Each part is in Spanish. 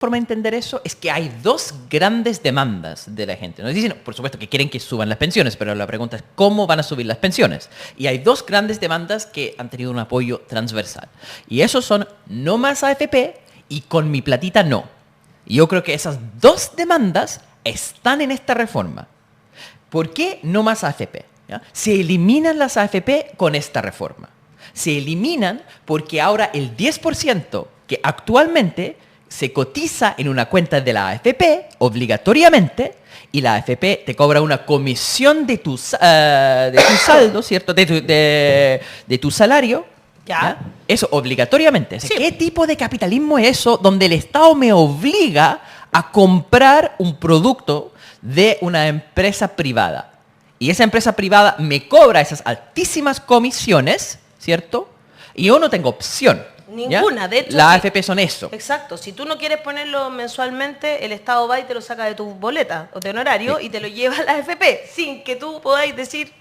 forma de entender eso es que hay dos grandes demandas de la gente. Nos dicen, por supuesto, que quieren que suban las pensiones, pero la pregunta es ¿cómo van a subir las pensiones? Y hay dos grandes demandas que han tenido un apoyo transversal. Y esos son no más AFP y con mi platita no. Y yo creo que esas dos demandas están en esta reforma. ¿Por qué no más AFP? ¿Ya? Se eliminan las AFP con esta reforma. Se eliminan porque ahora el 10% que actualmente se cotiza en una cuenta de la AFP obligatoriamente y la AFP te cobra una comisión de tu saldo, ¿cierto? De tu salario. ¿Ya? Eso obligatoriamente. Sí. ¿Qué tipo de capitalismo es eso donde el Estado me obliga a comprar un producto de una empresa privada? Y esa empresa privada me cobra esas altísimas comisiones, ¿cierto? Y yo no tengo opción. Ninguna, ¿ya? De hecho. Las AFP son eso. Exacto. Si tú no quieres ponerlo mensualmente, el Estado va y te lo saca de tu boleta o de honorario y te lo lleva a la AFP sin que tú podáis decir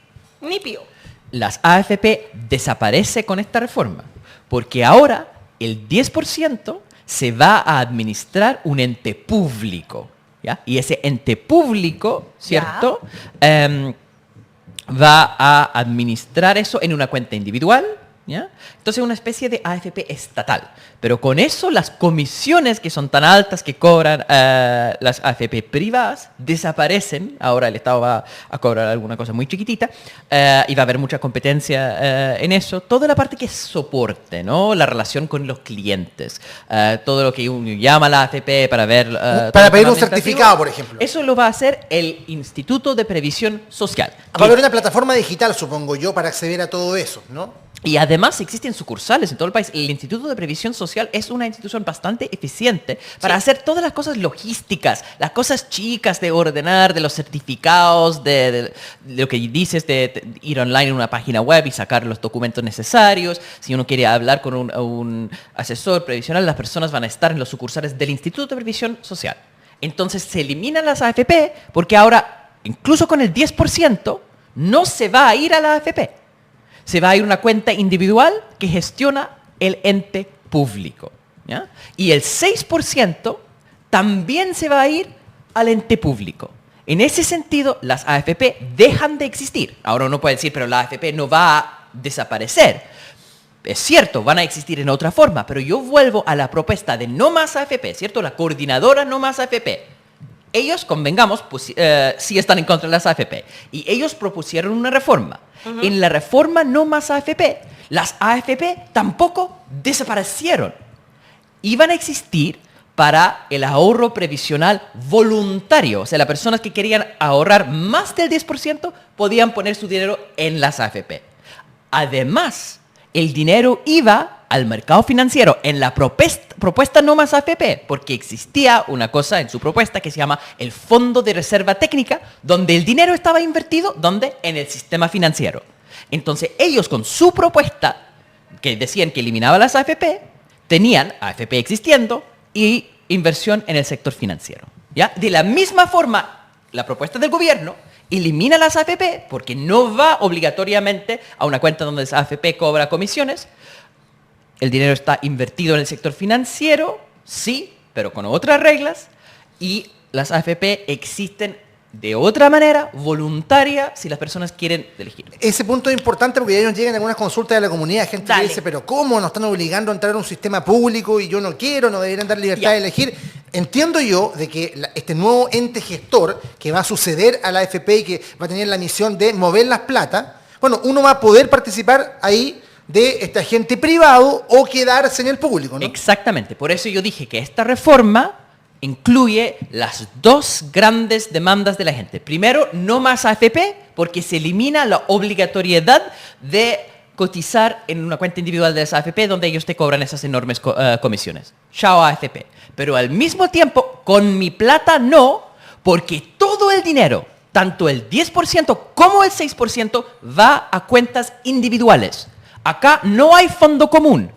ni pío. Las AFP desaparece con esta reforma porque ahora el 10% se va a administrar un ente público, ¿ya? Y ese ente público, ¿cierto? Va a administrar eso en una cuenta individual, ¿ya? Entonces una especie de AFP estatal. Pero con eso las comisiones que son tan altas que cobran las AFP privadas desaparecen. Ahora el Estado va a cobrar alguna cosa muy chiquitita y va a haber mucha competencia en eso. Toda la parte que es soporte, ¿no? La relación con los clientes. Todo lo que uno llama a la AFP para ver... para pedir un certificado, por ejemplo. Eso lo va a hacer el Instituto de Previsión Social. Va a haber una plataforma digital, supongo yo, para acceder a todo eso, ¿no? Y además existen sucursales en todo el país. El Instituto de Previsión Social es una institución bastante eficiente para hacer todas las cosas logísticas, las cosas chicas de ordenar, de los certificados, de lo que dices, de ir online en una página web y sacar los documentos necesarios. Si uno quiere hablar con un asesor previsional, las personas van a estar en los sucursales del Instituto de Previsión Social. Entonces se eliminan las AFP porque ahora, incluso con el 10%, no se va a ir a la AFP. Se va a ir a una cuenta individual que gestiona el ente público, ¿ya? Y el 6% también se va a ir al ente público. En ese sentido, las AFP dejan de existir. Ahora uno puede decir, pero la AFP no va a desaparecer. Es cierto, van a existir en otra forma, pero yo vuelvo a la propuesta de no más AFP, ¿cierto? La coordinadora no más AFP. Ellos, convengamos, sí están en contra de las AFP. Y ellos propusieron una reforma. En la reforma no más AFP, las AFP tampoco desaparecieron. Iban a existir para el ahorro previsional voluntario. O sea, las personas que querían ahorrar más del 10% podían poner su dinero en las AFP. Además, el dinero iba al mercado financiero en la propuesta no más AFP, porque existía una cosa en su propuesta que se llama el Fondo de Reserva Técnica, donde el dinero estaba invertido, ¿dónde? En el sistema financiero. Entonces ellos con su propuesta, que decían que eliminaba las AFP, tenían AFP existiendo y inversión en el sector financiero, ¿ya? De la misma forma, la propuesta del gobierno elimina las AFP porque no va obligatoriamente a una cuenta donde esa AFP cobra comisiones. El dinero está invertido en el sector financiero, sí, pero con otras reglas. Y las AFP existen de otra manera, voluntaria, si las personas quieren elegir. Ese punto es importante porque ya nos llegan algunas consultas de la comunidad, gente que dice, pero ¿cómo nos están obligando a entrar a un sistema público y yo no quiero, no deberían dar libertad de elegir? Entiendo yo de que este nuevo ente gestor que va a suceder a la AFP y que va a tener la misión de mover las plata, bueno, uno va a poder participar ahí de este agente privado o quedarse en el público, ¿no? Exactamente, por eso yo dije que esta reforma incluye las dos grandes demandas de la gente. Primero, no más AFP, porque se elimina la obligatoriedad de cotizar en una cuenta individual de esa AFP donde ellos te cobran esas enormes comisiones. Chao AFP. Pero al mismo tiempo, con mi plata no, porque todo el dinero, tanto el 10% como el 6%, va a cuentas individuales. Acá no hay fondo común.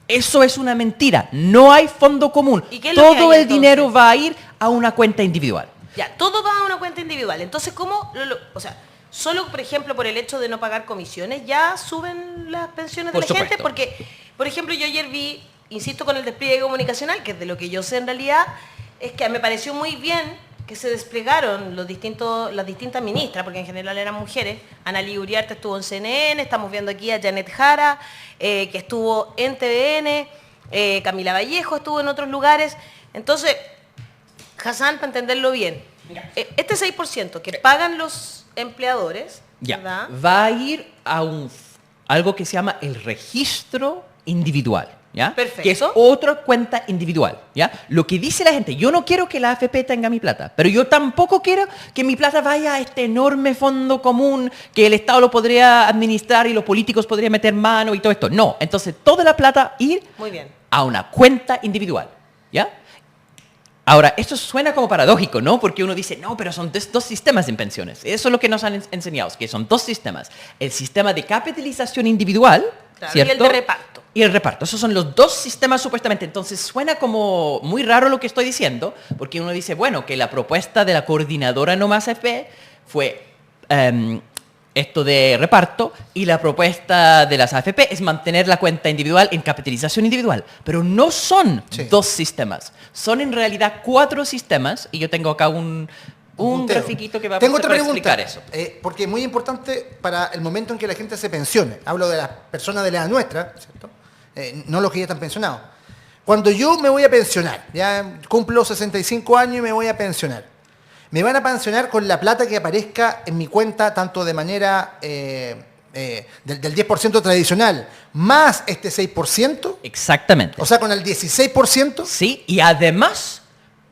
Eso es una mentira. No hay fondo común. ¿Y qué es lo que todo hay, el dinero va a ir a una cuenta individual. Ya, todo va a una cuenta individual. Entonces, ¿cómo? O sea, solo, por ejemplo, por el hecho de no pagar comisiones, ¿ya suben las pensiones de la gente? Porque, por ejemplo, yo ayer vi, insisto con el despliegue comunicacional, que es de lo que yo sé en realidad, es que me pareció muy bien que se desplegaron las distintas ministras, porque en general eran mujeres. Analí Uriarte estuvo en CNN, estamos viendo aquí a Janet Jara, que estuvo en TVN, Camila Vallejo estuvo en otros lugares. Entonces, Hassan, para entenderlo bien, este 6% que pagan los empleadores, ¿verdad? Va a ir a algo que se llama el registro individual. ¿Ya? Perfecto. Que es otra cuenta individual, ¿ya? Lo que dice la gente, yo no quiero que la AFP tenga mi plata, pero yo tampoco quiero que mi plata vaya a este enorme fondo común que el Estado lo podría administrar y los políticos podrían meter mano y todo esto. No, entonces toda la plata ir Muy bien. a una cuenta individual, ¿ya? Ahora, esto suena como paradójico, ¿no? Porque uno dice, no, pero son dos sistemas en pensiones. Eso es lo que nos han enseñado, que son dos sistemas. El sistema de capitalización individual, claro, ¿cierto? Y el de reparto. Y el reparto. Esos son los dos sistemas supuestamente. Entonces suena como muy raro lo que estoy diciendo, porque uno dice, bueno, que la propuesta de la coordinadora No Más AFP fue esto de reparto, y la propuesta de las AFP es mantener la cuenta individual en capitalización individual. Pero no son dos sistemas. Son en realidad 4 sistemas, y yo tengo acá un grafiquito que va a explicar eso. Porque es muy importante para el momento en que la gente se pensione. Hablo de las personas de la edad nuestra, ¿cierto? No los que ya están pensionados. Cuando yo me voy a pensionar, ya cumplo 65 años y me voy a pensionar, me van a pensionar con la plata que aparezca en mi cuenta, tanto de manera del 10% tradicional, más este 6%. Exactamente. O sea, con el 16%. Sí, y además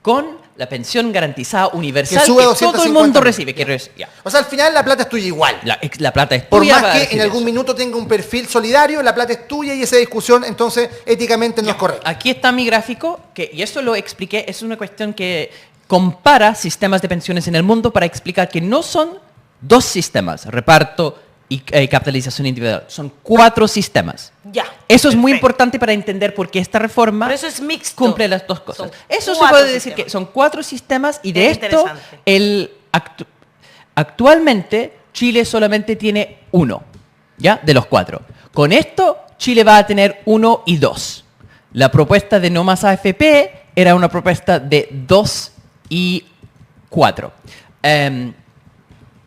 con la pensión garantizada universal que, sube todo el mundo recibe. O sea, al final la plata es tuya igual. La plata es tuya. Por tuya. más que en algún minuto tenga un perfil solidario, la plata es tuya y esa discusión entonces éticamente no es correcta. Aquí está mi gráfico, y eso lo expliqué, es una cuestión que compara sistemas de pensiones en el mundo para explicar que no son 2 sistemas, reparto y capitalización individual, son 4 sistemas. Ya. Eso es muy importante para entender por qué esta reforma Pero eso es mixto. cumple las 2 cosas. Eso se 4 puede decir sistemas. que son 4 sistemas, y de Es esto actualmente Chile solamente tiene 1, ¿ya? De los 4. Con esto Chile va a tener 1 y 2. La propuesta de No Más AFP era una propuesta de 2 y 4.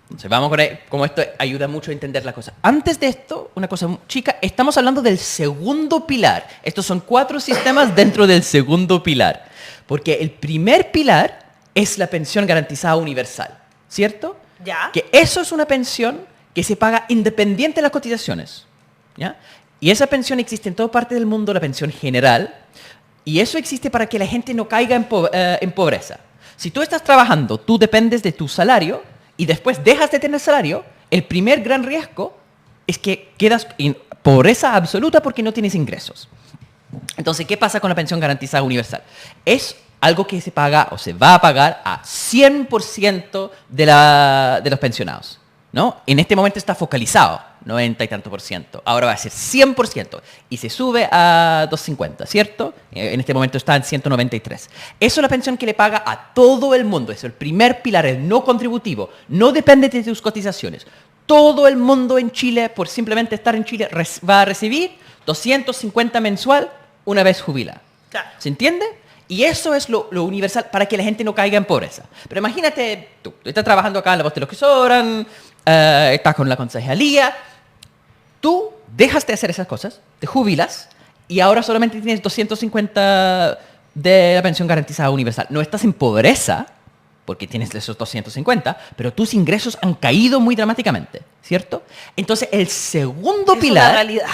Entonces vamos con ahí, como esto ayuda mucho a entender la cosa. Antes de esto, una cosa chica, estamos hablando del segundo pilar. Estos son 4 sistemas dentro del segundo pilar. Porque el primer pilar es la pensión garantizada universal, ¿cierto? Ya. Que eso es una pensión que se paga independiente de las cotizaciones, ¿ya? Y esa pensión existe en toda parte del mundo, la pensión general, y eso existe para que la gente no caiga en pobreza. Si tú estás trabajando, tú dependes de tu salario, y después dejas de tener salario, el primer gran riesgo es que quedas en pobreza absoluta porque no tienes ingresos. Entonces, ¿qué pasa con la pensión garantizada universal? Es algo que se paga o se va a pagar a 100% de los pensionados, ¿no? En este momento está focalizado, 90 y tanto %. Ahora va a ser 100% y se sube a 250, ¿cierto? En este momento está en 193. Eso es la pensión que le paga a todo el mundo. Es el primer pilar, el no contributivo. No depende de tus cotizaciones. Todo el mundo en Chile, por simplemente estar en Chile, va a recibir 250 mensual una vez jubila. Claro. ¿Se entiende? Y eso es lo universal para que la gente no caiga en pobreza. Pero imagínate, tú estás trabajando acá en La Voz de los que Sobran, estás con la concejalía, tú dejas de hacer esas cosas, te jubilas y ahora solamente tienes 250 de la pensión garantizada universal. No estás en pobreza porque tienes esos 250, pero tus ingresos han caído muy dramáticamente, ¿cierto? Entonces, el segundo pilar... Es una realidad.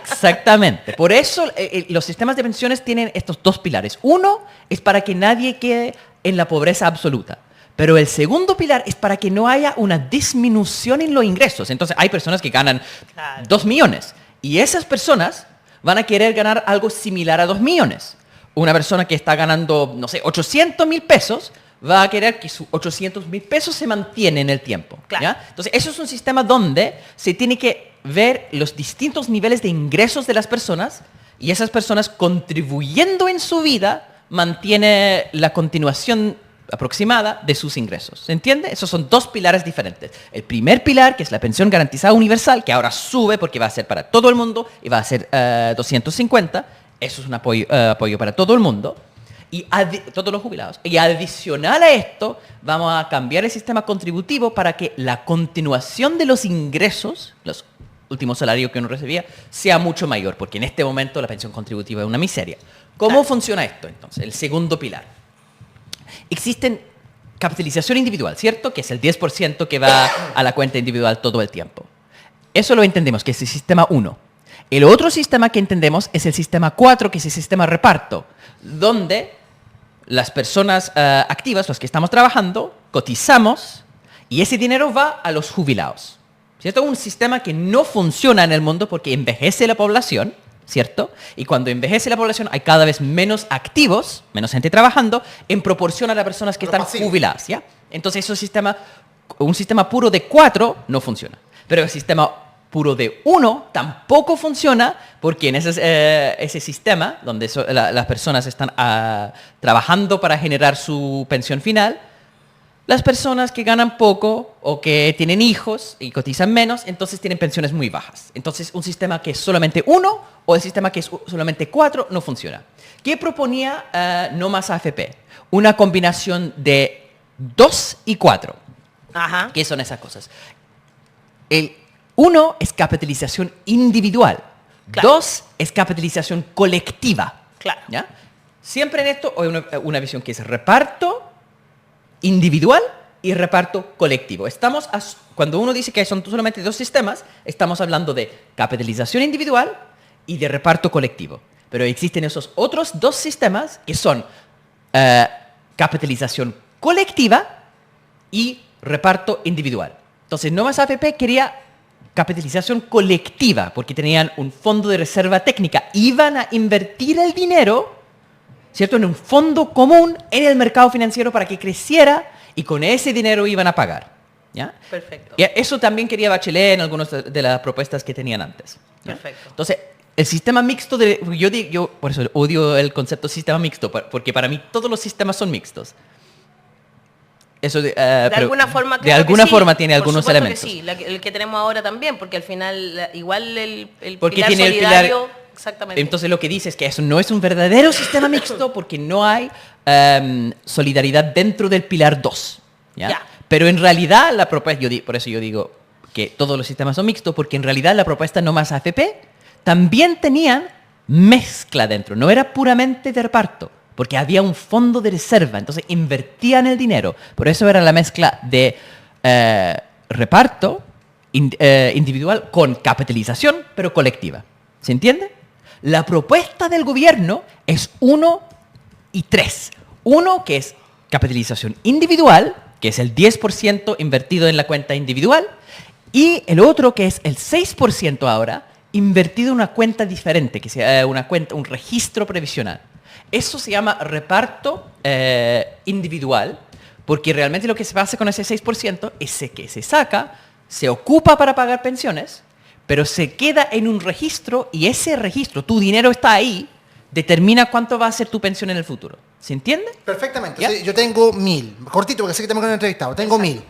Exactamente. Por eso los sistemas de pensiones tienen estos 2 pilares. Uno es para que nadie quede en la pobreza absoluta. Pero el segundo pilar es para que no haya una disminución en los ingresos. Entonces hay personas que ganan 2 millones. Y esas personas van a querer ganar algo similar a 2 millones. Una persona que está ganando, no sé, 800.000 pesos, va a querer que sus 800.000 pesos se mantienen en el tiempo. Claro. ¿Ya? Entonces eso es un sistema donde se tiene que ver los distintos niveles de ingresos de las personas, y esas personas contribuyendo en su vida mantiene la continuación aproximada de sus ingresos. ¿Se entiende? Esos son 2 pilares diferentes. El primer pilar, que es la pensión garantizada universal, que ahora sube porque va a ser para todo el mundo y va a ser 250. Eso es un apoyo para todo el mundo. Y todos los jubilados. Y adicional a esto, vamos a cambiar el sistema contributivo para que la continuación de los ingresos, los últimos salarios que uno recibía, sea mucho mayor, porque en este momento la pensión contributiva es una miseria. ¿Cómo funciona esto entonces? El segundo pilar. Existen capitalización individual, ¿cierto? Que es el 10% que va a la cuenta individual todo el tiempo. Eso lo entendemos, que es el sistema 1. El otro sistema que entendemos es el sistema 4, que es el sistema reparto, donde las personas activas, los que estamos trabajando, cotizamos y ese dinero va a los jubilados. ¿Cierto? Un sistema que no funciona en el mundo porque envejece la población, ¿cierto? Y cuando envejece la población hay cada vez menos activos, menos gente trabajando, en proporción a las personas que están jubiladas, ¿ya? Entonces un sistema puro de 4 no funciona. Pero el sistema puro de 1 tampoco funciona porque en ese sistema donde las personas están trabajando para generar su pensión final, las personas que ganan poco o que tienen hijos y cotizan menos, entonces tienen pensiones muy bajas. Entonces un sistema que es solamente 1 o el sistema que es solamente 4 no funciona. ¿Qué proponía No Más AFP? Una combinación de 2 y 4. Ajá. ¿Qué son esas cosas? El 1 es capitalización individual. Claro. 2 es capitalización colectiva. Claro. ¿Ya? Siempre en esto hay una visión que es reparto individual y reparto colectivo. Cuando uno dice que son solamente 2 sistemas, estamos hablando de capitalización individual y de reparto colectivo. Pero existen esos otros 2 sistemas que son capitalización colectiva y reparto individual. Entonces, No Más AFP quería capitalización colectiva porque tenían un fondo de reserva técnica. Iban a invertir el dinero, ¿cierto?, en un fondo común en el mercado financiero para que creciera y con ese dinero iban a pagar. ¿Ya? Perfecto. Y eso también quería Bachelet en algunas de las propuestas que tenían antes. ¿Ya? Perfecto. Entonces, el sistema mixto, yo por eso odio el concepto sistema mixto, porque para mí todos los sistemas son mixtos. Eso De alguna forma, de alguna forma tiene por algunos supuesto elementos. que sí, el que tenemos ahora también, porque al final igual el Porque pilar tiene el solidario, pilar. exactamente. Entonces lo que dice es que eso no es un verdadero sistema mixto porque no hay solidaridad dentro del pilar 2. ¿Ya? Ya. Pero en realidad la propuesta, por eso yo digo que todos los sistemas son mixtos, porque en realidad la propuesta No Más AFP también tenían mezcla dentro, no era puramente de reparto, porque había un fondo de reserva, entonces invertían el dinero. Por eso era la mezcla de reparto individual con capitalización, pero colectiva. ¿Se entiende? La propuesta del gobierno es 1 y 3. 1 que es capitalización individual, que es el 10% invertido en la cuenta individual, y el otro que es el 6% ahora, invertido en una cuenta diferente, que sea un registro previsional. Eso se llama reparto individual, porque realmente lo que se hace con ese 6% es que se saca, se ocupa para pagar pensiones, pero se queda en un registro y ese registro, tu dinero está ahí, determina cuánto va a ser tu pensión en el futuro. ¿Se entiende? Perfectamente. ¿Ya? Sí, yo tengo 1.000. Cortito, porque sé que tenemos que un entrevistado. Tengo 1.000.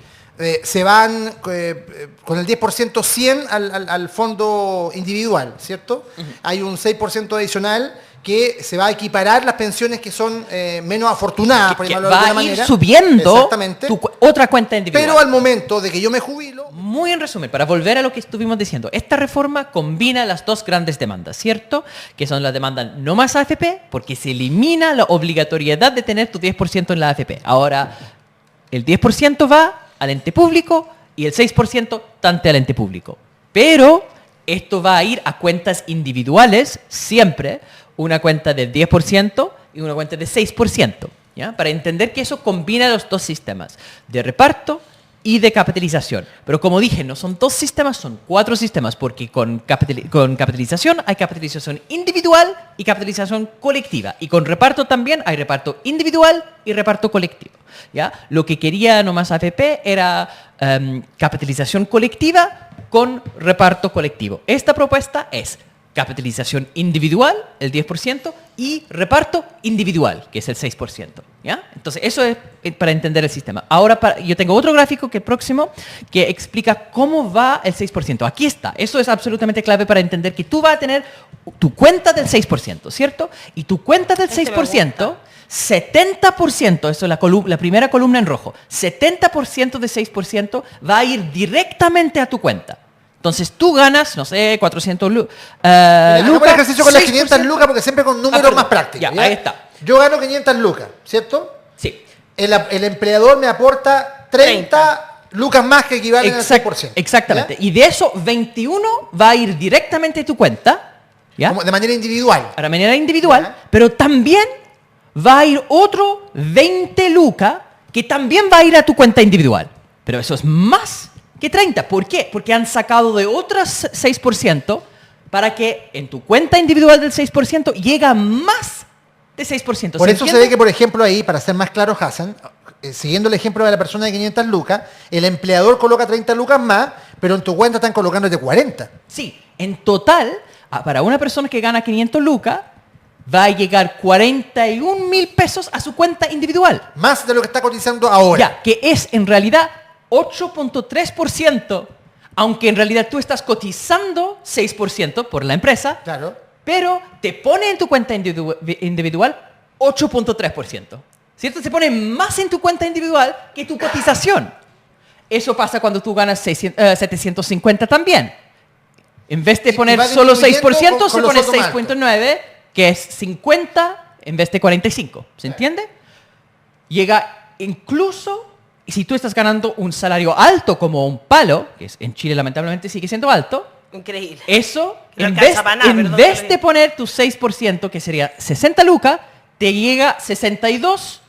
Se van con el 10% 100 al fondo individual, ¿cierto? Hay un 6% adicional que se va a equiparar las pensiones que son menos afortunadas, por Que llamarlo de va alguna a ir manera. subiendo Exactamente. otra cuenta individual. Pero al momento de que yo me jubilo, Muy en resumen, para volver a lo que estuvimos diciendo, esta reforma combina las 2 grandes demandas, ¿cierto? Que son las demandas No Más AFP, porque se elimina la obligatoriedad de tener tu 10% en la AFP. Ahora, el 10% va al ente público y el 6% tanto al ente público. Pero esto va a ir a cuentas individuales, siempre, una cuenta del 10% y una cuenta de 6%, ¿ya? Para entender que eso combina los 2 sistemas, de reparto y de capitalización. Pero como dije, no son 2 sistemas, son 4 sistemas, porque con capitalización hay capitalización individual y capitalización colectiva. Y con reparto también hay reparto individual y reparto colectivo. ¿Ya? Lo que quería No Más AFP era capitalización colectiva con reparto colectivo. Esta propuesta es capitalización individual, el 10%, y reparto individual, que es el 6%. ¿Ya? Entonces, eso es para entender el sistema. Ahora, yo tengo otro gráfico que próximo que explica cómo va el 6%. Aquí está. Eso es absolutamente clave para entender que tú vas a tener tu cuenta del 6%, ¿cierto? Y tu cuenta del 6%, 70%, eso es la primera columna en rojo, 70% de 6% va a ir directamente a tu cuenta. Entonces tú ganas, no sé, 400 lucas. Hagamos el ejercicio con las 500 lucas porque siempre con números más prácticos. Ya, ahí está. Yo gano 500 lucas, ¿cierto? Sí. El empleador me aporta 30 lucas más que equivalen al 6%. Exactamente. ¿Ya? Y de eso, 21 va a ir directamente a tu cuenta. ¿Ya? Como de manera individual. A la manera individual, ¿Ya? pero también va a ir otro 20 lucas que también va a ir a tu cuenta individual. Pero eso es más que 30. ¿Por qué? Porque han sacado de otras 6% para que en tu cuenta individual del 6% llega más de 6%. Por eso entiende? se ve que, por ejemplo, ahí, para ser más claro, Hassan, siguiendo el ejemplo de la persona de 500 lucas, el empleador coloca 30 lucas más, pero en tu cuenta están colocándote 40. Sí, en total, para una persona que gana 500 lucas, va a llegar 41,000 pesos a su cuenta individual. Más de lo que está cotizando ahora. Ya, que es en realidad 8.3%, aunque en realidad tú estás cotizando 6% por la empresa, Claro. pero te pone en tu cuenta individual 8.3%. ¿Cierto? Se pone más en tu cuenta individual que tu cotización. Eso pasa cuando tú ganas 750 también. En vez de Y poner va solo disminuyendo 6%, con se los pone sueldos más 6.9, que es 50 en vez de 45. ¿Se entiende? Llega incluso, si tú estás ganando un salario alto como un palo, que en Chile lamentablemente sigue siendo alto, Increíble. eso, Que no en alcanza para nada, en perdón, vez pero- de poner tu 6%, que sería 60 lucas, te llega 62,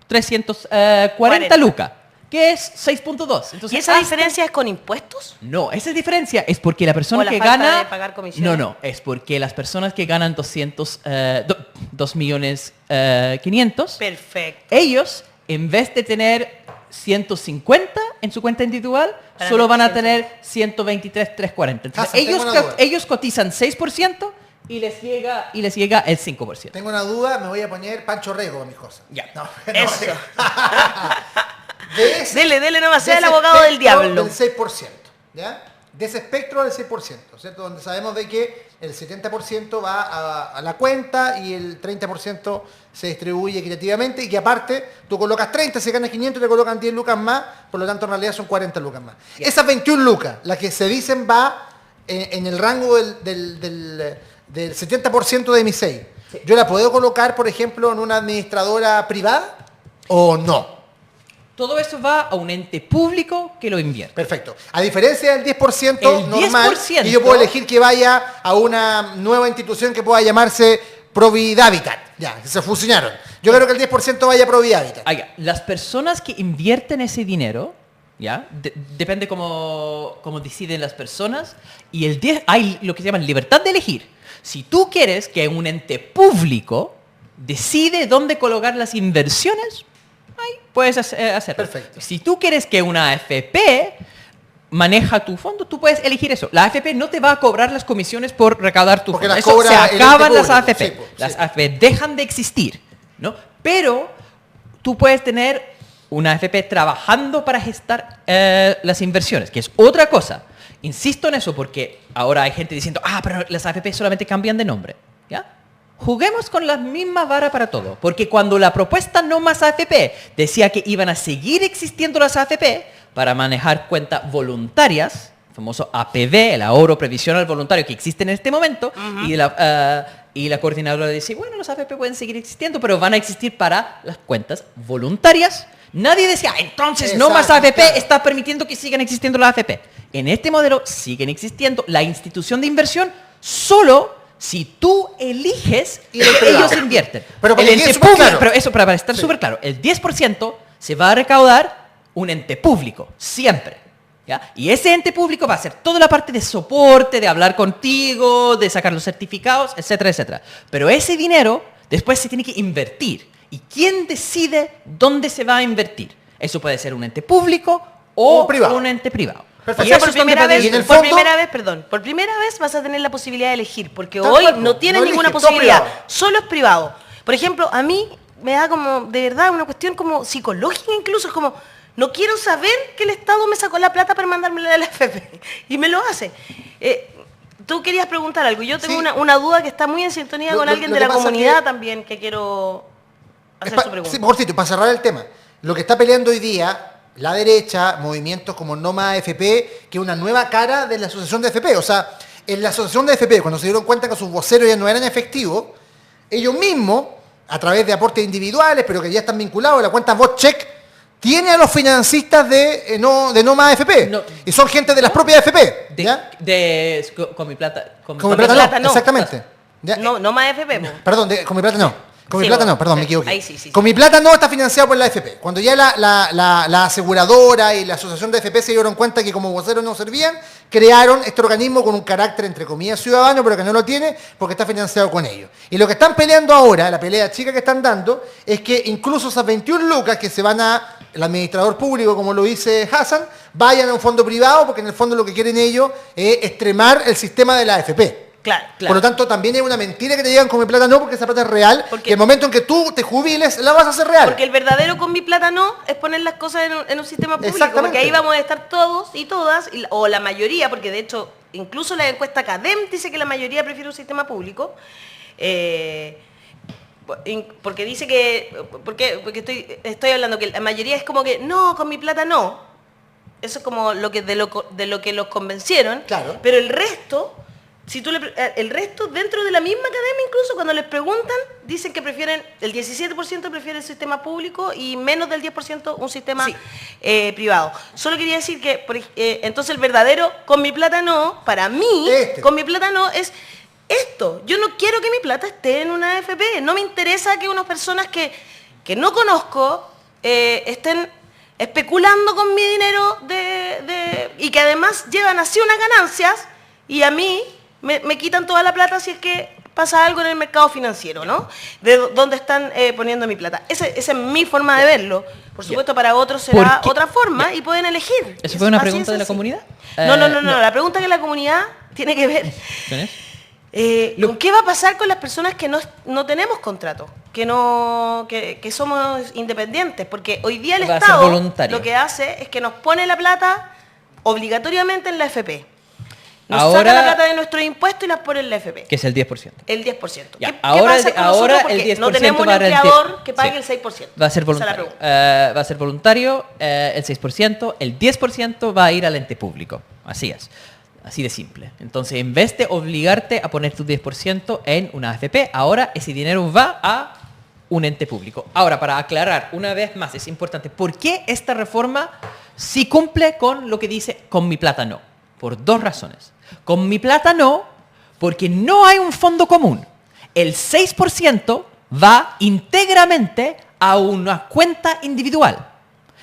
340 40. lucas, que es 6.2. Entonces, ¿Y esa hasta- diferencia es con impuestos? No, esa diferencia es porque la persona ¿O la que falta gana... de pagar comisiones? No, es porque las personas que ganan 2 millones 500, Perfecto. ellos, en vez de tener 150 en su cuenta individual, Van a solo van a tener tener 123,340. Entonces, Hassan, tengo una duda. ellos cotizan 6% y les llega el 5%. Tengo una duda, me voy a poner Pancho Rego a mis cosas. Ya. No, Eso. De ese- Dele nomás, de sea el ese abogado del espectro diablo. Del 6%, ¿ya? De ese espectro del 6%, ¿cierto? Donde sabemos de que el 70% va a la cuenta y el 30% se distribuye equitativamente y que aparte tú colocas 30, si ganas 500 te colocan 10 lucas más, por lo tanto en realidad son 40 lucas más. Esas 21 lucas, las que se dicen va en el rango del 70% de mi 6, ¿yo la puedo colocar, por ejemplo, en una administradora privada o no? Todo eso va a un ente público que lo invierte. Perfecto. A diferencia del 10% El normal, 10%, y yo puedo elegir que vaya a una nueva institución que pueda llamarse Providavitat. Ya, que se fusionaron. Yo creo que el 10% vaya a Providavitat. Oiga, las personas que invierten ese dinero, ¿ya? Depende cómo deciden las personas, y hay lo que se llama libertad de elegir. Si tú quieres que un ente público decide dónde colocar las inversiones, ahí puedes hacerlo. Perfecto. Si tú quieres que una AFP maneja tu fondo, tú puedes elegir eso. La AFP no te va a cobrar las comisiones por recaudar tu Porque fondo. las Eso, cobra se el ente acaban las público. AFP. Sí, Las sí. AFP dejan de existir, ¿no? Pero tú puedes tener una AFP trabajando para gestar las inversiones, que es otra cosa. Insisto en eso porque ahora hay gente diciendo, pero las AFP solamente cambian de nombre, ¿ya? Juguemos con la misma vara para todo, porque cuando la propuesta No Más AFP decía que iban a seguir existiendo las AFP para manejar cuentas voluntarias, el famoso APV, el ahorro previsional voluntario que existe en este momento, y la coordinadora dice, bueno, las AFP pueden seguir existiendo, pero van a existir para las cuentas voluntarias. Nadie decía, entonces No Más Exacto, AFP claro. está permitiendo que sigan existiendo las AFP. En este modelo siguen existiendo la institución de inversión solo si tú eliges Y el que privado. ellos invierten. Pero para el que quede ente súper público, claro. pero eso para estar Sí. súper claro, el 10% se va a recaudar un ente público, siempre. ¿Ya? Y ese ente público va a hacer toda la parte de soporte, de hablar contigo, de sacar los certificados, etcétera, etcétera. Pero ese dinero después se tiene que invertir. ¿Y quién decide dónde se va a invertir? Eso puede ser un ente público o privado. un ente privado. Perfecto. O sea, por eso es donde primera puedes- y en el vez, por fondo- primera vez, perdón, por primera vez vas a tener la posibilidad de elegir, porque Tal hoy cual, no tienes no ninguna eliges, todo posibilidad, privado. solo es privado. Por ejemplo, a mí me da como, de verdad, una cuestión como psicológica incluso, es como, no quiero saber que el Estado me sacó la plata para mandármela a la FP, y me lo hace. Tú querías preguntar algo, yo tengo Sí. una duda que está muy en sintonía con alguien lo de que la pasa es comunidad que- también, que quiero hacer su pregunta. Sí, mejor sitio, para cerrar el tema. Lo que está peleando hoy día la derecha, movimientos como No Más AFP, que es una nueva cara de la asociación de AFP. O sea, en la asociación de AFP, cuando se dieron cuenta que sus voceros ya no eran efectivos, ellos mismos, a través de aportes individuales, pero que ya están vinculados a la cuenta VotCheck, tiene a los financistas de No Más AFP. No. Y son gente de las propias AFP. ¿Ya? Con mi plata. Con mi plata plata no, no. exactamente. ¿Ya? No, no más FP, po. Perdón, con mi plata no. Con mi Sí, plata bueno, no, perdón, me sí, equivoqué. ahí sí. Con mi plata no está financiado por la AFP. Cuando ya la aseguradora y la asociación de AFP se dieron cuenta que como voceros no servían, crearon este organismo con un carácter, entre comillas, ciudadano, pero que no lo tiene porque está financiado con ellos. Y lo que están peleando ahora, la pelea chica que están dando, es que incluso esas 21 lucas que se van a el administrador público, como lo dice Hassan, vayan a un fondo privado, porque en el fondo lo que quieren ellos es extremar el sistema de la AFP. Claro, Por claro. lo tanto, también es una mentira que te digan con mi plata no, porque esa plata es real. Porque- Que el momento en que tú te jubiles, la vas a hacer real. Porque el verdadero con mi plata no es poner las cosas en un sistema público, Exactamente. porque ahí vamos a estar todos y todas, o la mayoría, porque de hecho, incluso la encuesta CADEM dice que la mayoría prefiere un sistema público, porque dice que, porque estoy hablando que la mayoría es como que, no, con mi plata no, eso es como de lo que los convencieron, Claro. pero el resto... Si tú el resto, dentro de la misma academia, incluso cuando les preguntan, dicen que prefieren, el 17% prefiere el sistema público y menos del 10% un sistema Sí. privado. Solo quería decir que, entonces el verdadero, con mi plata no, para mí, Este. con mi plata no, es esto. Yo no quiero que mi plata esté en una AFP. No me interesa que unas personas que no conozco estén especulando con mi dinero y que además llevan así unas ganancias y a mí me quitan toda la plata si es que pasa algo en el mercado financiero, ¿no? De dónde están poniendo mi plata. Esa es mi forma de verlo. Por supuesto, para otros será ¿Por qué? otra forma y pueden elegir. ¿Eso fue una Así pregunta es de la así. comunidad? No. No. La pregunta que la comunidad tiene que ver ¿Quién es? ¿con qué va a pasar con las personas que no tenemos contrato? Que somos independientes. Porque hoy día el Va a ser Estado voluntario. lo que hace es que nos pone la plata obligatoriamente en la FP. Nos Ahora- saca la plata de nuestros impuestos y las pone en la FP. Que es el 10%. El 10%. Ya, ¿Qué ahora pasa el- con ahora nosotros? el Porque 10% no tenemos un va a rendir- empleador que pague sí. el 6%. Va a ser Esa es la voluntario. pregunta. Va a ser voluntario el 6%, el 10% va a ir al ente público. Así es. Así de simple. Entonces, en vez de obligarte a poner tu 10% en una AFP, ahora ese dinero va a un ente público. Ahora, para aclarar, una vez más, es importante, ¿por qué esta reforma sí cumple con lo que dice con mi plata no? Por dos razones. Con mi plata no, porque no hay un fondo común. El 6% va íntegramente a una cuenta individual.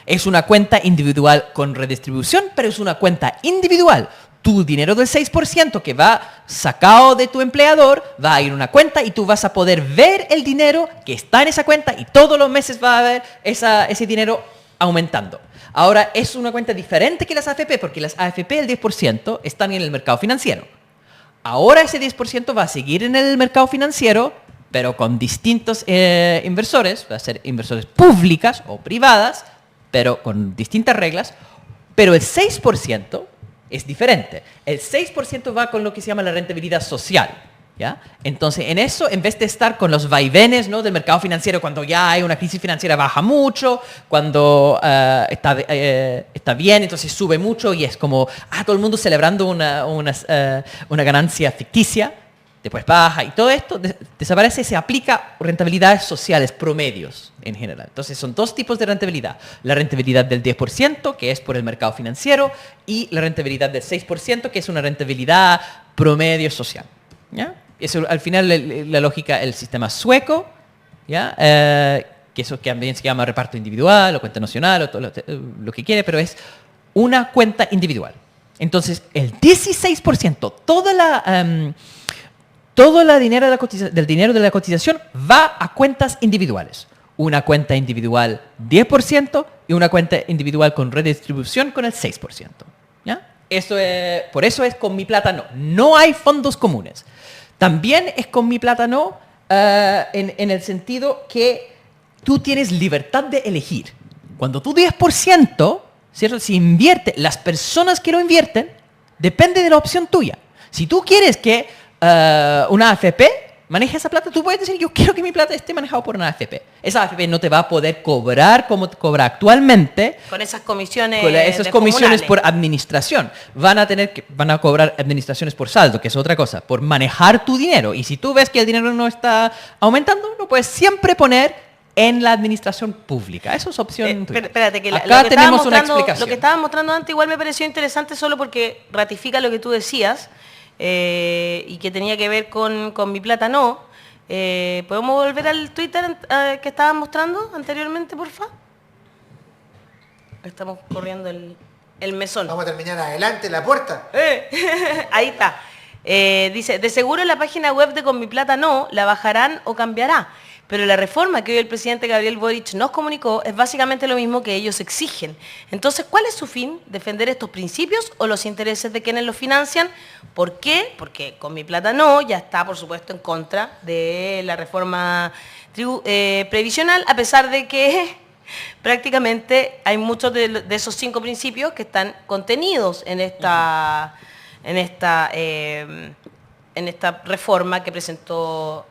Es una cuenta individual con redistribución, pero es una cuenta individual. Tu dinero del 6% que va sacado de tu empleador va a ir a una cuenta y tú vas a poder ver el dinero que está en esa cuenta y todos los meses va a haber ese dinero aumentando. Ahora, es una cuenta diferente que las AFP, porque las AFP, el 10%, están en el mercado financiero. Ahora ese 10% va a seguir en el mercado financiero, pero con distintos inversores, va a ser inversores públicas o privadas, pero con distintas reglas, pero el 6% es diferente. El 6% va con lo que se llama la rentabilidad social, ¿ya? Entonces, en eso, en vez de estar con los vaivenes, ¿no?, del mercado financiero, cuando ya hay una crisis financiera baja mucho, cuando está bien, entonces sube mucho y es como, todo el mundo celebrando una ganancia ficticia, después baja y todo esto desaparece, se aplica rentabilidades sociales promedios en general. Entonces son dos tipos de rentabilidad. La rentabilidad del 10%, que es por el mercado financiero, y la rentabilidad del 6%, que es una rentabilidad promedio social. ¿Ya? Eso, al final, la lógica, el sistema sueco, ¿ya? Que eso que también se llama reparto individual o cuenta nacional o todo lo que quiere, pero es una cuenta individual. Entonces, el 16%, todo el dinero del dinero de la cotización va a cuentas individuales. Una cuenta individual 10% y una cuenta individual con redistribución con el 6%. ¿Ya? Por eso es con mi plata no. No hay fondos comunes. También es con mi plata no en el sentido que tú tienes libertad de elegir. Cuando tú 10%, ¿cierto? Si invierte, las personas que lo invierten, depende de la opción tuya. Si tú quieres que una AFP maneje esa plata, tú puedes decir, yo quiero que mi plata esté manejado por una AFP. Esa AFP no te va a poder cobrar como te cobra actualmente. Con esas comisiones. Con esas comisiones por administración. Van a cobrar administraciones por saldo, que es otra cosa, por manejar tu dinero. Y si tú ves que el dinero no está aumentando, lo puedes siempre poner en la administración pública. Eso es opción tuya. Espérate, que acá tenemos una explicación. Lo que estabas mostrando antes igual me pareció interesante solo porque ratifica lo que tú decías y que tenía que ver con mi plata no. ¿Podemos volver al Twitter que estabas mostrando anteriormente, por favor? Estamos corriendo el mesón. Vamos a terminar adelante, la puerta. Ahí está. Dice, de seguro la página web de Con mi plata no la bajarán o cambiará. Pero la reforma que hoy el presidente Gabriel Boric nos comunicó es básicamente lo mismo que ellos exigen. Entonces, ¿cuál es su fin? ¿Defender estos principios o los intereses de quienes los financian? ¿Por qué? Porque Con mi plata no ya está, por supuesto, en contra de la reforma previsional, a pesar de que prácticamente hay muchos de esos 5 principios que están contenidos en esta reforma que presentó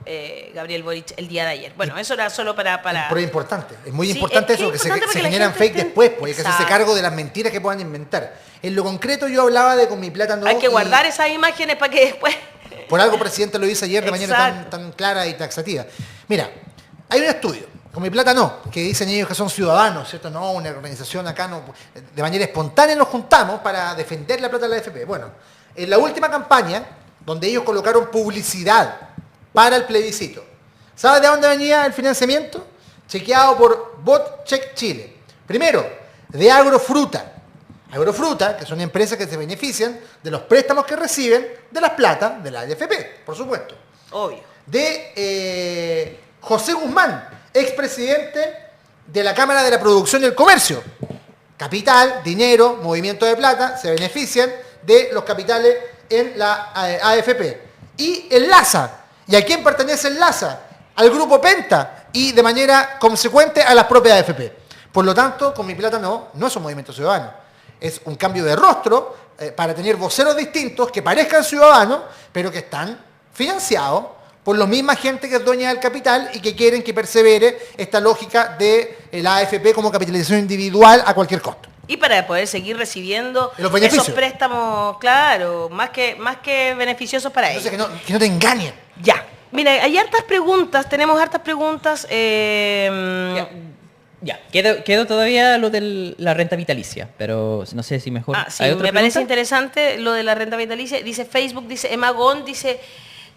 Gabriel Boric el día de ayer. Bueno, eso era solo para... Pero es importante, es muy Sí, importante es eso, que importante se porque la generan gente fake después, porque hay que hacerse Exacto. cargo de las mentiras que puedan inventar. En lo concreto yo hablaba de Con mi plata no. Hay que guardar esas imágenes para que después... Por algo el presidente lo dice ayer de manera Exacto. tan clara y taxativa. Mira, hay un estudio, Con mi plata no, que dicen ellos que son ciudadanos, ¿cierto? No, una organización acá no. De manera espontánea nos juntamos para defender la plata de la AFP. Bueno, en la última campaña, donde ellos colocaron publicidad para el plebiscito, ¿sabes de dónde venía el financiamiento? Chequeado por BotCheck Chile. Primero, de Agrofruta. Agrofruta, que son empresas que se benefician de los préstamos que reciben de las plata de la AFP, por supuesto. Obvio. De José Guzmán, expresidente de la Cámara de la Producción y el Comercio. Capital, dinero, movimiento de plata, se benefician de los capitales en la AFP. Y el LASA. ¿Y a quién pertenece el LASA? Al grupo Penta y de manera consecuente a las propias AFP. Por lo tanto, Con mi plata no es un movimiento ciudadano. Es un cambio de rostro para tener voceros distintos que parezcan ciudadanos, pero que están financiados por la misma gente que es dueña del capital y que quieren que persevere esta lógica de la AFP como capitalización individual a cualquier costo. Y para poder seguir recibiendo Los beneficios. esos préstamos, claro, más que beneficiosos para ellos. Entonces que no te engañen. Ya. Mira, hay hartas preguntas, tenemos hartas preguntas. Ya, quedó todavía lo de la renta vitalicia, pero no sé si mejor... Sí, ¿Hay otra me parece pregunta? interesante lo de la renta vitalicia. Dice Facebook, dice Emma Gon, dice,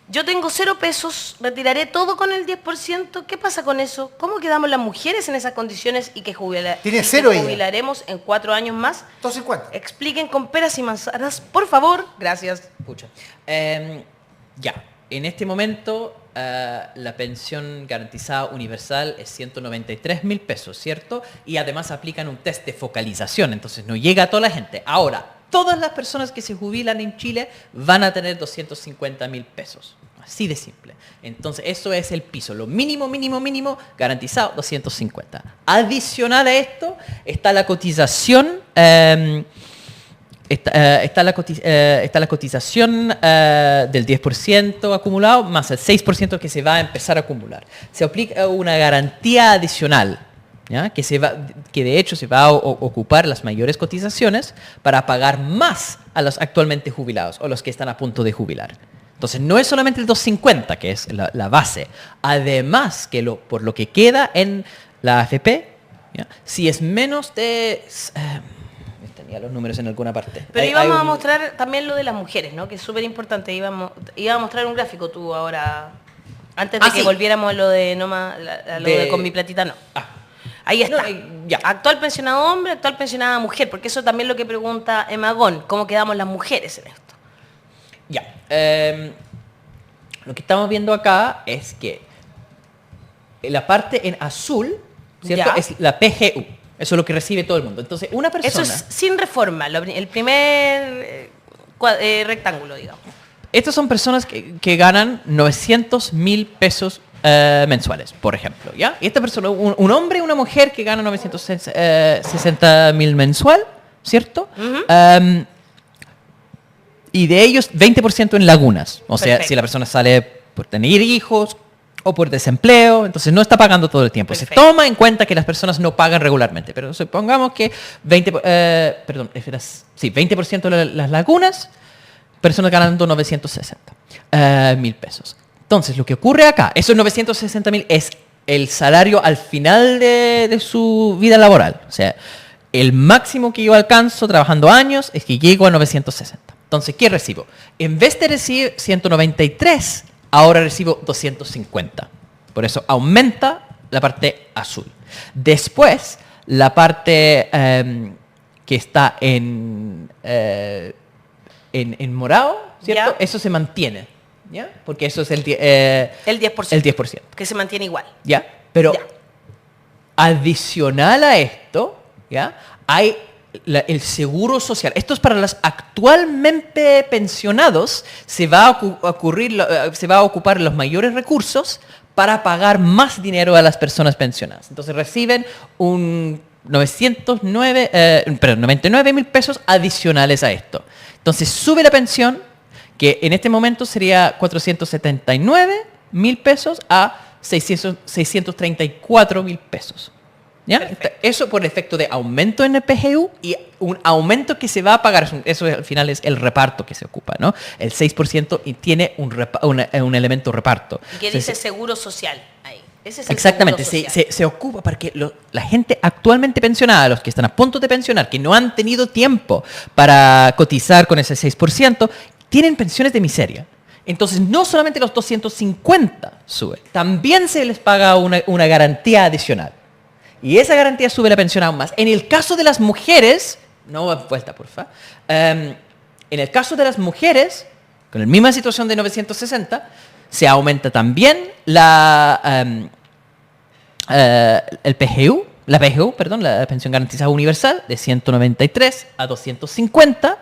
yo tengo 0 pesos, retiraré todo con el 10%. ¿Qué pasa con eso? ¿Cómo quedamos las mujeres en esas condiciones y que Tiene cero ella. jubilaremos en 4 años más? 250. Expliquen con peras y manzanas, por favor. Gracias. Pucha. Ya, en este momento la pensión garantizada universal es 193.000 pesos, ¿cierto? Y además aplican un test de focalización, entonces no llega a toda la gente. Ahora, todas las personas que se jubilan en Chile van a tener 250.000 pesos. Así de simple. Entonces, eso es el piso. Lo mínimo garantizado, 250. Adicional a esto, está la cotización... Está la cotización del 10% acumulado más el 6% que se va a empezar a acumular. Se aplica una garantía adicional, ¿ya? Que de hecho se va a ocupar las mayores cotizaciones para pagar más a los actualmente jubilados o los que están a punto de jubilar. Entonces no es solamente el 250 que es la base, además que por lo que queda en la AFP, ¿ya? Si es menos de... tenía los números en alguna parte. Pero íbamos a mostrar también lo de las mujeres, ¿no? Que es súper importante. Iba a mostrar un gráfico tú ahora, antes de que sí. volviéramos a lo de de Con mi platita no. Ahí está. Ya. Actual pensionado hombre, actual pensionada mujer, porque eso también es lo que pregunta Emma Gon, ¿cómo quedamos las mujeres en esto? Ya. Lo que estamos viendo acá es que la parte en azul, ¿cierto? Ya. Es la PGU. Eso es lo que recibe todo el mundo. Entonces, una persona... Eso es sin reforma, el primer rectángulo, digamos. Estas son personas que ganan 900.000 pesos mensuales, por ejemplo, ¿ya? Y esta persona, un hombre y una mujer que ganan 960.000 mensual, ¿cierto? Y de ellos, 20% en lagunas. O sea, Perfecto. si la persona sale por tener hijos o por desempleo, entonces no está pagando todo el tiempo. Perfecto. Se toma en cuenta que las personas no pagan regularmente, pero supongamos que 20% de las lagunas, personas ganando 960.000 pesos. Entonces, lo que ocurre acá, esos 960.000 es el salario al final de su vida laboral. O sea, el máximo que yo alcanzo trabajando años es que llego a 960. Entonces, ¿qué recibo? En vez de recibir 193, ahora recibo 250. Por eso aumenta la parte azul. Después, la parte que está en morado, ¿cierto? Ya. Eso se mantiene, ¿ya? Porque eso es el 10%. El 10%. El 10%. Que se mantiene igual. ¿Ya? Pero Ya. adicional a esto, ¿ya? Hay el seguro social. Esto es para los actualmente pensionados. Se va a ocupar los mayores recursos para pagar más dinero a las personas pensionadas. Entonces reciben un 99.000 pesos adicionales a esto. Entonces sube la pensión, que en este momento sería 479.000 pesos a 634.000 pesos. ¿Ya? Perfecto. Eso por efecto de aumento en el PGU y un aumento que se va a pagar. Eso al final es el reparto que se ocupa, ¿no? El 6% y tiene un elemento reparto. Y que O sea, dice seguro social ahí. Ese es el exactamente, seguro social. se ocupa para que la gente actualmente pensionada, los que están a punto de pensionar, que no han tenido tiempo para cotizar con ese 6%, tienen pensiones de miseria. Entonces, no solamente los 250 suben, también se les paga una garantía adicional. Y esa garantía sube la pensión aún más. En el caso de las mujeres, no vuelta, por favor. En el caso de las mujeres, con la misma situación de 960, se aumenta también el PGU, la pensión garantizada universal, de 193 a 250.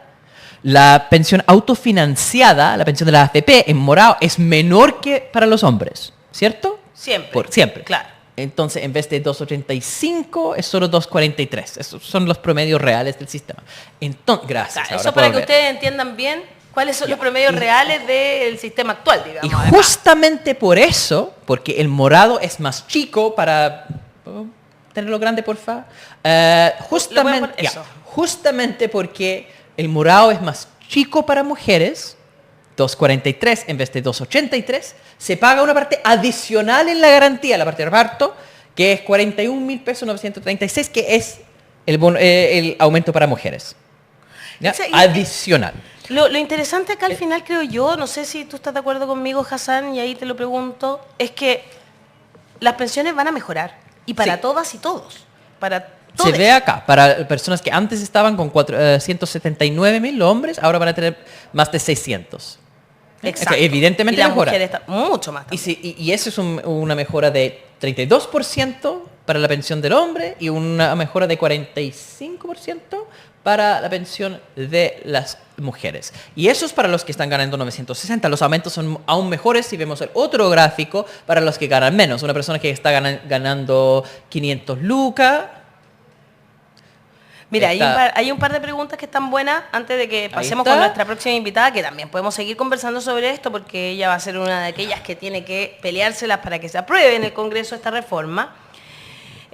La pensión autofinanciada, la pensión de la AFP, en morado, es menor que para los hombres, ¿cierto? Siempre. Siempre. Claro. Entonces, en vez de 2.85, es solo 2.43. Esos son los promedios reales del sistema. Entonces, gracias. Claro, ahora eso para puedo que ver. ustedes entiendan bien cuáles son los promedios reales del sistema actual, digamos. Y además. justamente por eso, porque el morado es más chico para... ¿puedo tenerlo grande, por favor? Justamente, poner eso. justamente porque el morado es más chico para mujeres, 2.43 en vez de 2.83, se paga una parte adicional en la garantía, la parte de reparto, que es 41.000 pesos 936, que es el aumento para mujeres. ¿Ya? Sí, Adicional. Lo interesante acá al final, creo yo, no sé si tú estás de acuerdo conmigo, Hassan, y ahí te lo pregunto, es que las pensiones van a mejorar. Y para Sí. todas y todos. Para Se todos. ve acá, para personas que antes estaban con 179.000 los hombres, ahora van a tener más de 600. Exacto. Evidentemente y las mejora. mujeres mucho más. Y, también. y eso es una mejora de 32% para la pensión del hombre y una mejora de 45% para la pensión de las mujeres. Y eso es para los que están ganando 960. Los aumentos son aún mejores si vemos el otro gráfico para los que ganan menos. Una persona que está ganando 500 lucas. Mira, Está- hay un par de preguntas que están buenas antes de que pasemos está. con nuestra próxima invitada, que también podemos seguir conversando sobre esto porque ella va a ser una de aquellas que tiene que peleárselas para que se apruebe en el Congreso esta reforma.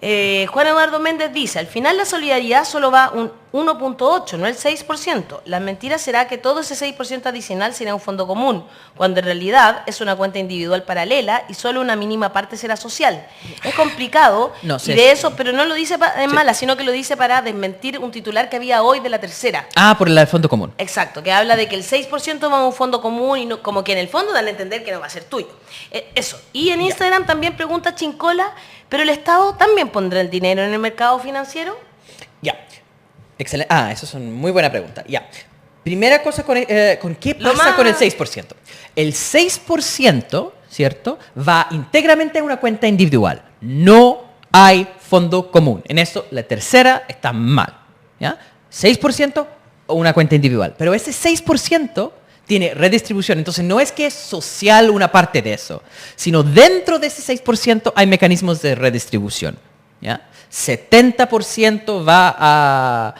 Juan Eduardo Méndez dice, al final la solidaridad solo va un 1.8, no el 6%. La mentira será que todo ese 6% adicional será un fondo común, cuando en realidad es una cuenta individual paralela y solo una mínima parte será social. Es complicado No, y sí, de sí. eso, pero no lo dice en Sí. mala, sino que lo dice para desmentir un titular que había hoy de La Tercera. Ah, por el fondo común. Exacto, que habla de que el 6% va a un fondo común y no, como que en el fondo dan a entender que no va a ser tuyo. Eso. Y en Instagram también pregunta Chincola, ¿pero el Estado también pondrá el dinero en el mercado financiero? Ya. Excelente. Ah, eso es una muy buena pregunta. Ya. Primera cosa, ¿con qué Lo pasa más- con el 6%? El 6%, ¿cierto? Va íntegramente a una cuenta individual. No hay fondo común. En eso, la tercera está mal. ¿Ya? 6% o una cuenta individual. Pero ese 6% tiene redistribución. Entonces, no es que es social una parte de eso, sino dentro de ese 6% hay mecanismos de redistribución. ¿Ya? 70% va a,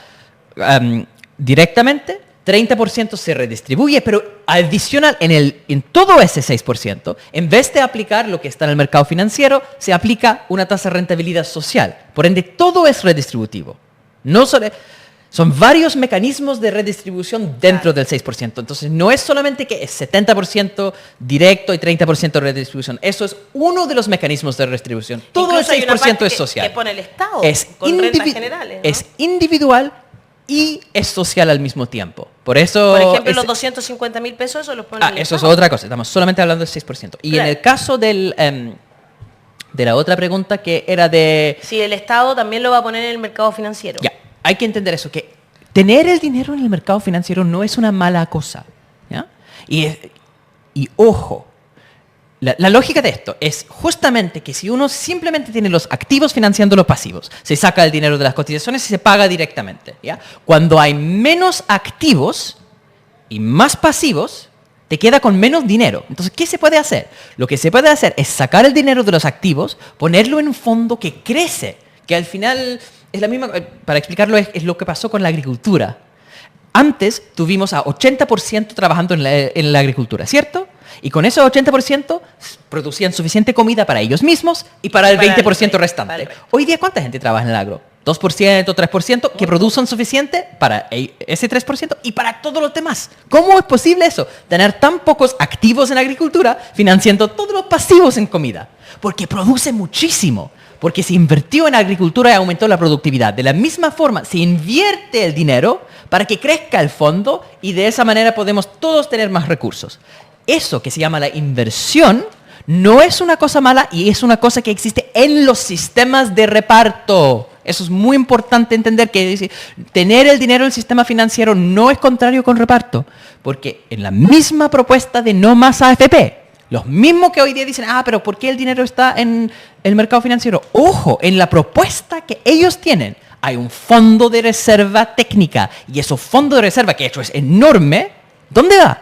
directamente, 30% se redistribuye, pero adicional, en todo ese 6%, en vez de aplicar lo que está en el mercado financiero, se aplica una tasa de rentabilidad social. Por ende, todo es redistributivo. No son varios mecanismos de redistribución dentro del 6%. Entonces, no es solamente que es 70% directo y 30% de redistribución. Eso es uno de los mecanismos de redistribución. Todo Incluso el 6% es social. Que pone el Estado Es con rentas generales, ¿no? Es individual y es social al mismo tiempo. Por eso... Por ejemplo, los 250.000 pesos, eso los pone el eso es Estado. otra cosa. Estamos solamente hablando del 6%. Y Claro. en el caso de la otra pregunta que era de... Si el Estado también lo va a poner en el mercado financiero. Ya, hay que entender eso, que tener el dinero en el mercado financiero no es una mala cosa. ¿Ya? Y ojo, la lógica de esto es justamente que si uno simplemente tiene los activos financiando los pasivos, se saca el dinero de las cotizaciones y se paga directamente. ¿Ya? Cuando hay menos activos y más pasivos, te queda con menos dinero. Entonces, ¿qué se puede hacer? Lo que se puede hacer es sacar el dinero de los activos, ponerlo en un fondo que crece, que al final es la misma, para explicarlo, es lo que pasó con la agricultura. Antes tuvimos a 80% trabajando en la agricultura, ¿cierto? Y con ese 80% producían suficiente comida para ellos mismos y para el 20% restante. Hoy día, ¿cuánta gente trabaja en el agro? 2%, 3%, que producen suficiente para ese 3% y para todos los demás. ¿Cómo es posible eso? Tener tan pocos activos en agricultura financiando todos los pasivos en comida. Porque produce muchísimo. Porque se invirtió en agricultura y aumentó la productividad. De la misma forma, se invierte el dinero para que crezca el fondo y de esa manera podemos todos tener más recursos. Eso que se llama la inversión no es una cosa mala y es una cosa que existe en los sistemas de reparto. Eso es muy importante entender, que tener el dinero en el sistema financiero no es contrario con reparto. Porque en la misma propuesta de no más AFP, los mismos que hoy día dicen, pero ¿por qué el dinero está en el mercado financiero? Ojo, en la propuesta que ellos tienen hay un fondo de reserva técnica. Y ese fondo de reserva, que hecho es enorme, ¿dónde va?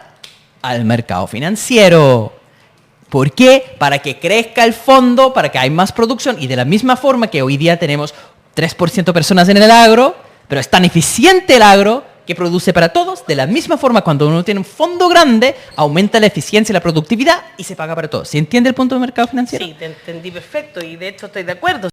Al mercado financiero. ¿Por qué? Para que crezca el fondo, para que haya más producción. Y de la misma forma que hoy día tenemos 3% de personas en el agro, pero es tan eficiente el agro que produce para todos. De la misma forma, cuando uno tiene un fondo grande, aumenta la eficiencia y la productividad y se paga para todos. ¿Se entiende el punto del mercado financiero? Sí, te entendí perfecto y de hecho estoy de acuerdo.